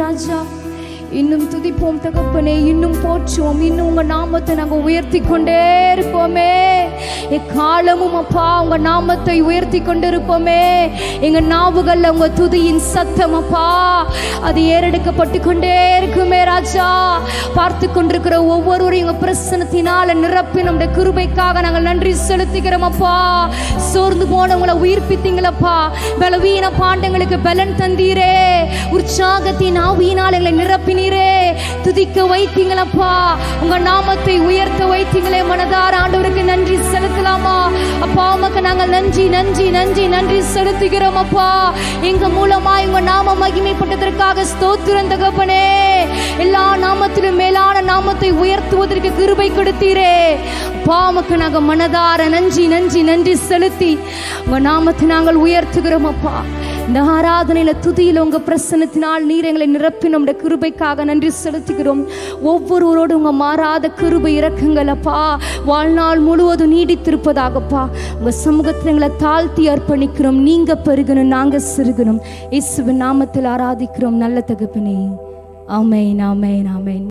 ராஜா. இன்னும் துதிப்போம் தகப்பனே, இன்னும் போற்றுவோம், இன்னும் உங்க நாமத்தை நாங்கள் உயர்த்தி கொண்டே இருப்போமே. எக்காலமும் அப்பா உங்க நாமத்தை உயர்த்தி கொண்டு இருப்போமே. எங்க நாவுகள்ல உங்க துதியின் சத்தம் அப்பா அது ஏறெடுக்கப்பட்டு கொண்டே இருக்குமே ராஜா. பார்த்து கொண்டிருக்கிற ஒவ்வொருவரையும் உங்க பிரசன்னத்தினால நிரப்பி நம்முடைய கிருபைக்காக நாங்கள் நன்றி செலுத்துகிறோம் அப்பா. சோர்ந்து போனவங்களை உயிர்ப்பித்தீங்களப்பா, பலவீன பாண்டங்களுக்கு பலன் தந்தீரே, உற்சாகத்தின் ஆவியினால் எங்களை நிரப்பினீரே, துதிக்க வைத்தீங்களப்பா, உங்க நாமத்தை உயர்த்த வைத்தீங்களே. மனதார ஆண்டவருக்கு நன்றி செலுத்தலாமா அப்பா? உமக்கு நாங்கள் நன்றி நன்றி நன்றி நன்றி செலுத்துகிறோம் அப்பா. எங்க மூலமா உங்க நாம மகிமைப்பட்டதற்காக ஸ்தோத்திரம் தகப்பனே. எல்லா நாமத்திலும் மேலான நாமத்தை உயர்த்துவதற்கு கிருபை கொடுத்தீரே அப்பா. உமக்கு நாங்கள் மனதார நன்றி நன்றி நன்றி செலுத்தி உங்க நாமத்தை நாங்கள் உயர்த்துகிறோம் அப்பா. இந்த ஆராதனையில துதியில உங்க பிரசன்னத்தினால் நீர் எங்களை நிரப்பி நம்முடைய கிருபைக்காக நன்றி செலுத்துகிறோம். ஒவ்வொருவரோடு உங்க மாறாத கிருபை இரக்கங்கள் அப்பா வாழ்நாள் முழுவதும் நீடித்திருப்பதாகப்பா உங்க சமூகத்தில் எங்களை தாழ்த்தி அர்ப்பணிக்கிறோம். நீங்க பெருகணும், நாங்க சிறுகணும். இயேசுவின் நாமத்தில் ஆராதிக்கிறோம் நல்ல தகப்பனே. ஆமென் ஆமென் ஆமென்.